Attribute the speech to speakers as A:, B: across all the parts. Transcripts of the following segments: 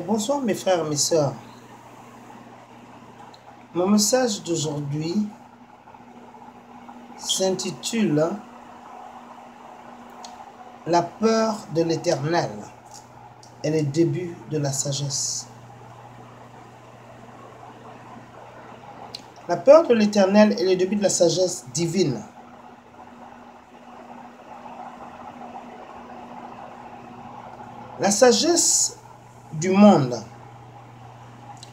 A: Bonsoir mes frères et mes sœurs. Mon message d'aujourd'hui s'intitule La peur de l'Éternel est le début de la sagesse. La peur de l'Éternel est le début de la sagesse divine. La sagesse du monde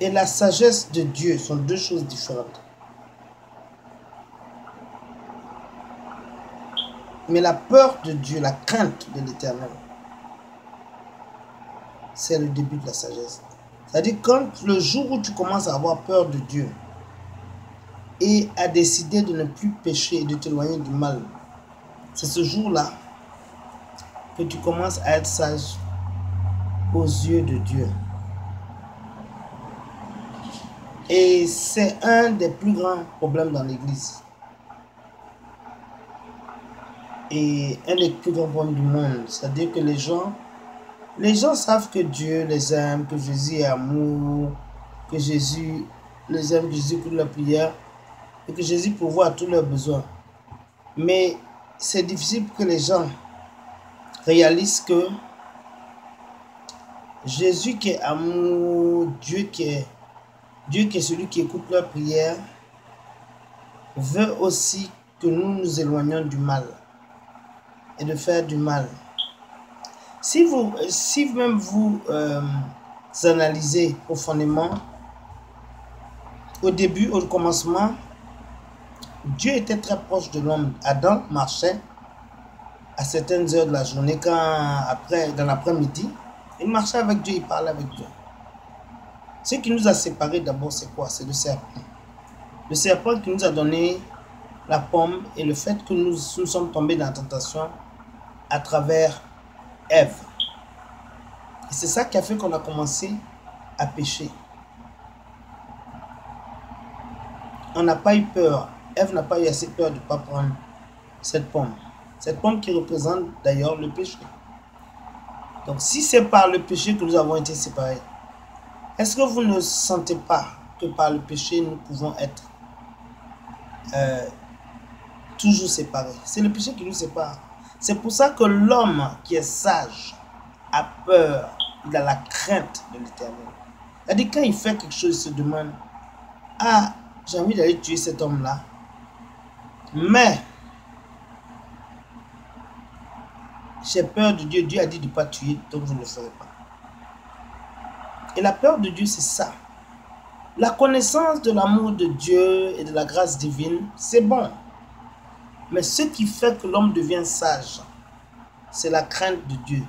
A: et la sagesse de Dieu sont deux choses différentes. Mais la peur de Dieu, la crainte de l'Éternel, c'est le début de la sagesse. C'est-à-dire quand le jour où tu commences à avoir peur de Dieu et à décider de ne plus pécher et de t'éloigner du mal, c'est ce jour-là que tu commences à être sage aux yeux de Dieu. Et c'est un des plus grands problèmes dans l'Église. Et un des plus grands problèmes du monde. C'est-à-dire que les gens savent que Dieu les aime, que Jésus est amour, que Jésus les aime, que Jésus écoute leurs prières et que Jésus pourvoit à tous leurs besoins. Mais c'est difficile pour que les gens réalisent que Jésus qui est amour, Dieu qui est celui qui écoute leurs prières, veut aussi que nous nous éloignions du mal et de faire du mal. Si même vous analysez profondément, au début, au commencement, Dieu était très proche de l'homme. Adam marchait à certaines heures de la journée, dans l'après-midi, il marchait avec Dieu, il parlait avec Dieu. Ce qui nous a séparés d'abord, c'est quoi? C'est le serpent. Le serpent qui nous a donné la pomme et le fait que nous sommes tombés dans la tentation à travers Ève. Et c'est ça qui a fait qu'on a commencé à pécher. On n'a pas eu peur. Ève n'a pas eu assez peur de ne pas prendre cette pomme. Cette pomme qui représente d'ailleurs le péché. Donc si c'est par le péché que nous avons été séparés, est-ce que vous ne sentez pas que par le péché nous pouvons être toujours séparés? C'est le péché qui nous sépare. C'est pour ça que l'homme qui est sage a peur, il a la crainte de l'Éternel. C'est-à-dire quand il fait quelque chose, il se demande, ah, j'ai envie d'aller tuer cet homme-là, mais j'ai peur de Dieu. Dieu a dit de ne pas tuer, donc je ne le ferai pas. Et la peur de Dieu, c'est ça. La connaissance de l'amour de Dieu et de la grâce divine, c'est bon. Mais ce qui fait que l'homme devient sage, c'est la crainte de Dieu.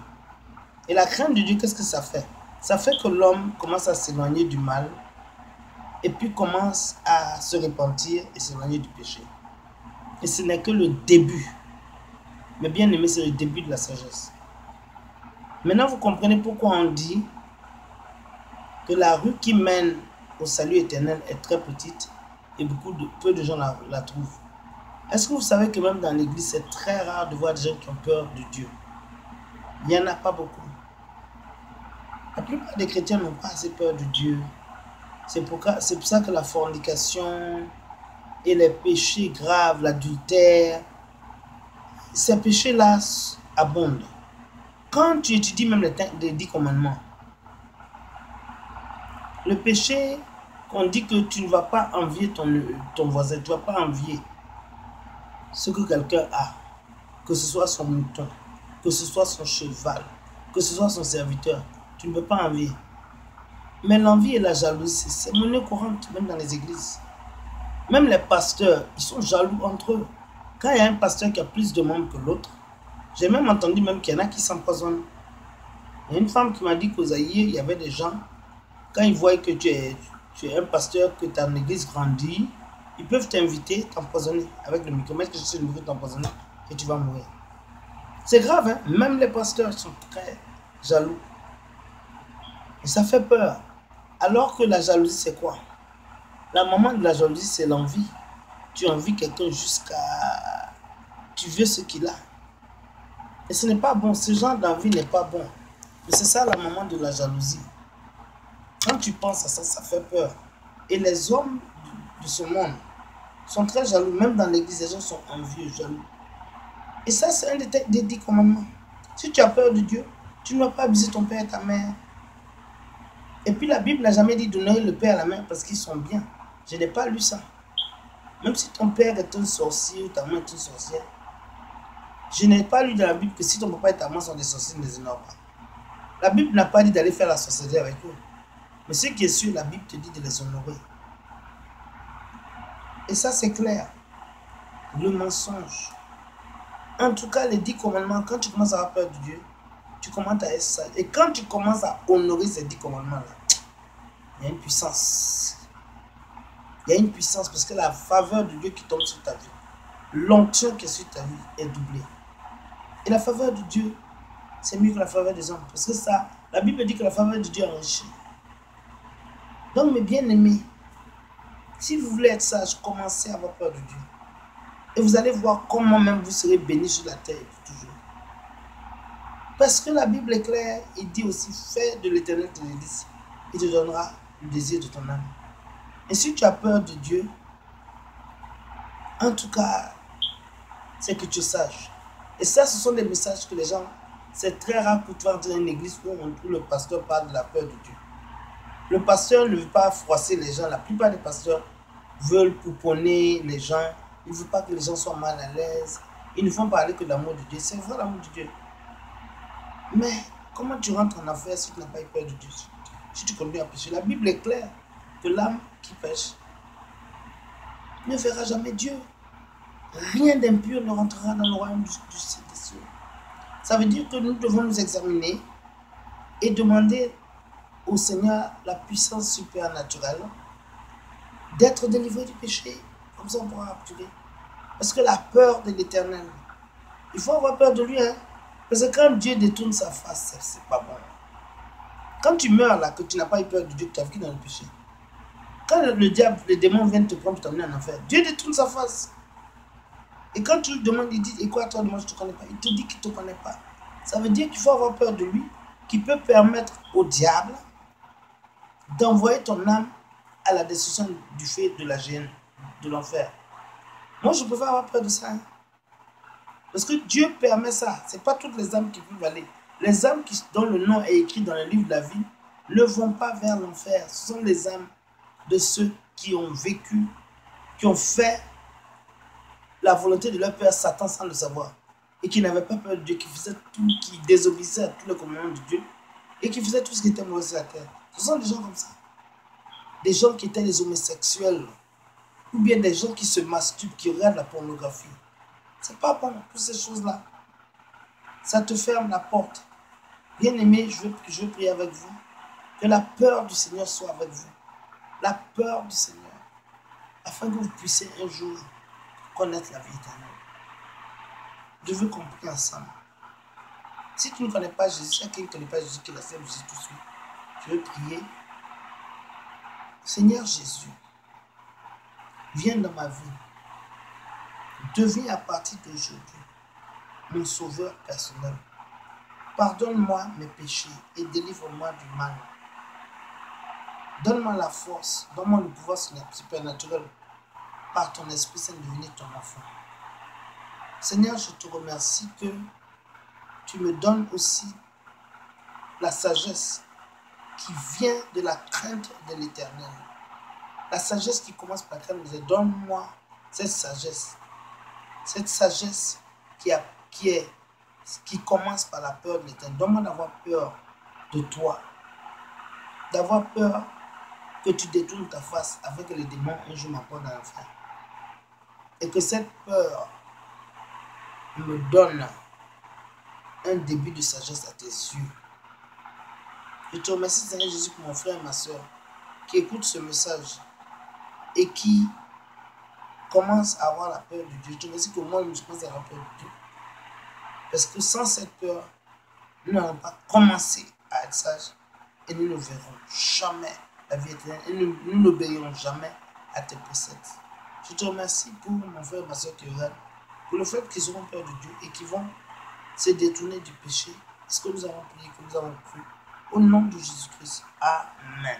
A: Et la crainte de Dieu, qu'est-ce que ça fait? Ça fait que l'homme commence à s'éloigner du mal et puis commence à se repentir et s'éloigner du péché. Et ce n'est que le début. Mais bien aimé, c'est le début de la sagesse. Maintenant, vous comprenez pourquoi on dit que la rue qui mène au salut éternel est très petite et peu de gens la trouvent. Est-ce que vous savez que même dans l'église, c'est très rare de voir des gens qui ont peur de Dieu? Il n'y en a pas beaucoup. La plupart des chrétiens n'ont pas assez peur de Dieu. C'est pour ça que la fornication et les péchés graves, l'adultère, ces péchés-là abondent. Quand tu étudies même les 10 commandements, le péché qu'on dit que tu ne vas pas envier ton voisin, tu ne vas pas envier ce que quelqu'un a, que ce soit son mouton, que ce soit son cheval, que ce soit son serviteur, tu ne peux pas envier. Mais l'envie et la jalousie, c'est monnaie courante, même dans les églises. Même les pasteurs, ils sont jaloux entre eux. Quand il y a un pasteur qui a plus de membres que l'autre, j'ai même entendu même qu'il y en a qui s'empoisonnent. Il y a une femme qui m'a dit qu'aux Zaïre, il y avait des gens, quand ils voient que tu es un pasteur, que ton église grandit, ils peuvent t'inviter, t'empoisonner avec le micromètre que je suis de t'empoisonner et tu vas mourir. C'est grave, hein? Même les pasteurs sont très jaloux. Et ça fait peur. Alors que la jalousie, c'est quoi? La maman de la jalousie, c'est l'envie. Tu envies quelqu'un jusqu'à... Tu veux ce qu'il a. Et ce n'est pas bon. Ce genre d'envie n'est pas bon. Et c'est ça la maman de la jalousie. Quand tu penses à ça, ça fait peur. Et les hommes de ce monde sont très jaloux. Même dans l'église, les gens sont envieux, jaloux. Et ça, c'est un des 10 commandements. Si tu as peur de Dieu, tu ne dois pas abuser ton père et ta mère. Et puis la Bible n'a jamais dit d'honorer le père et la mère parce qu'ils sont bien. Je n'ai pas lu ça. Même si ton père est un sorcier ou ta mère est une sorcière, je n'ai pas lu dans la Bible que si ton papa et ta mère sont des sorciers, ne les honore pas. La Bible n'a pas dit d'aller faire la sorcellerie avec eux. Mais ce qui est sûr, la Bible te dit de les honorer. Et ça, c'est clair. Le mensonge. En tout cas, les 10 commandements, quand tu commences à avoir peur de Dieu, tu commences à être sage. Et quand tu commences à honorer ces 10 commandements-là, il y a une puissance. Il y a une puissance parce que la faveur de Dieu qui tombe sur ta vie, l'onction qui est sur ta vie est doublée. Et la faveur de Dieu, c'est mieux que la faveur des hommes. Parce que ça, la Bible dit que la faveur de Dieu enrichit. Donc, mes bien-aimés, si vous voulez être sage, commencez à avoir peur de Dieu. Et vous allez voir comment même vous serez bénis sur la terre pour toujours. Parce que la Bible est claire, il dit aussi, fais de l'Éternel ton délice. Il te donnera le désir de ton âme. Et si tu as peur de Dieu, en tout cas, c'est que tu es sage. Et ça, ce sont des messages que les gens, c'est très rare que tu vas entrer dans une église où le pasteur parle de la peur de Dieu. Le pasteur ne veut pas froisser les gens. La plupart des pasteurs veulent pouponner les gens. Ils ne veulent pas que les gens soient mal à l'aise. Ils ne font parler que de l'amour de Dieu. C'est vrai l'amour de Dieu. Mais comment tu rentres en affaire si tu n'as pas eu peur de Dieu? Si tu continues à pécher. La Bible est claire que l'âme qui pêche ne verra jamais Dieu. Rien d'impur ne rentrera dans le royaume des cieux. Ça veut dire que nous devons nous examiner et demander au Seigneur la puissance supernaturelle d'être délivré du péché. Comme ça on pourra capturer. Parce que la peur de l'Éternel, il faut avoir peur de lui. Hein? Parce que quand Dieu détourne sa face, c'est pas bon. Quand tu meurs là, que tu n'as pas eu peur de Dieu, que tu as vécu dans le péché. Quand le diable, les démons viennent te prendre pour t'amener en enfer, Dieu détourne sa face. Et quand tu lui demandes, il dit, et quoi toi, moi je ne te connais pas. Il te dit qu'il ne te connaît pas. Ça veut dire qu'il faut avoir peur de lui, qui peut permettre au diable d'envoyer ton âme à la destruction du fait de la gêne, de l'enfer. Moi, je préfère avoir peur de ça. Hein. Parce que Dieu permet ça. Ce n'est pas toutes les âmes qui peuvent aller. Les âmes dont le nom est écrit dans le livre de la vie ne vont pas vers l'enfer. Ce sont les âmes de ceux qui ont vécu, qui ont fait la volonté de leur père Satan sans le savoir. Et qui n'avaient pas peur de Dieu, qui faisaient tout, qui désobéissaient à tous les commandements de Dieu. Et qui faisaient tout ce qui était mauvais sur la terre. Ce sont des gens comme ça. Des gens qui étaient des homosexuels. Ou bien des gens qui se masturbent, qui regardent la pornographie. C'est pas bon, toutes ces choses-là. Ça te ferme la porte. Bien-aimé, je veux prier avec vous. Que la peur du Seigneur soit avec vous. La peur du Seigneur. Afin que vous puissiez un jour connaître la vie éternelle. Je veux qu'on prie ensemble. Si tu ne connais pas Jésus, si quelqu'un ne connaît pas Jésus, qu'il accepte Jésus tout de suite, je veux prier. Seigneur Jésus, viens dans ma vie. Deviens à partir d'aujourd'hui mon sauveur personnel. Pardonne-moi mes péchés et délivre-moi du mal. Donne-moi la force, donne-moi le pouvoir supernaturel par ton Esprit Saint de devenir ton enfant. Seigneur, je te remercie que tu me donnes aussi la sagesse qui vient de la crainte de l'Éternel. La sagesse qui commence par la crainte de l'Éternel. Donne-moi cette sagesse. Cette sagesse qui commence par la peur de l'Éternel. Donne-moi d'avoir peur de toi. D'avoir peur que tu détournes ta face avec les démons un jour m'apportent dans l'enfer. Et que cette peur me donne un début de sagesse à tes yeux. Je te remercie, Seigneur Jésus, pour mon frère et ma soeur qui écoutent ce message et qui commencent à avoir la peur de Dieu. Je te remercie que moi, je commence à avoir peur de Dieu. Parce que sans cette peur, nous n'allons pas commencer à être sages et nous ne verrons jamais la vie éternelle et nous n'obéirons jamais à tes préceptes. Je te remercie pour mon frère et ma soeur qui regardent, pour le fait qu'ils auront peur de Dieu et qui vont se détourner du péché. Est-ce que nous avons prié, que nous avons cru? Au nom de Jésus-Christ. Amen.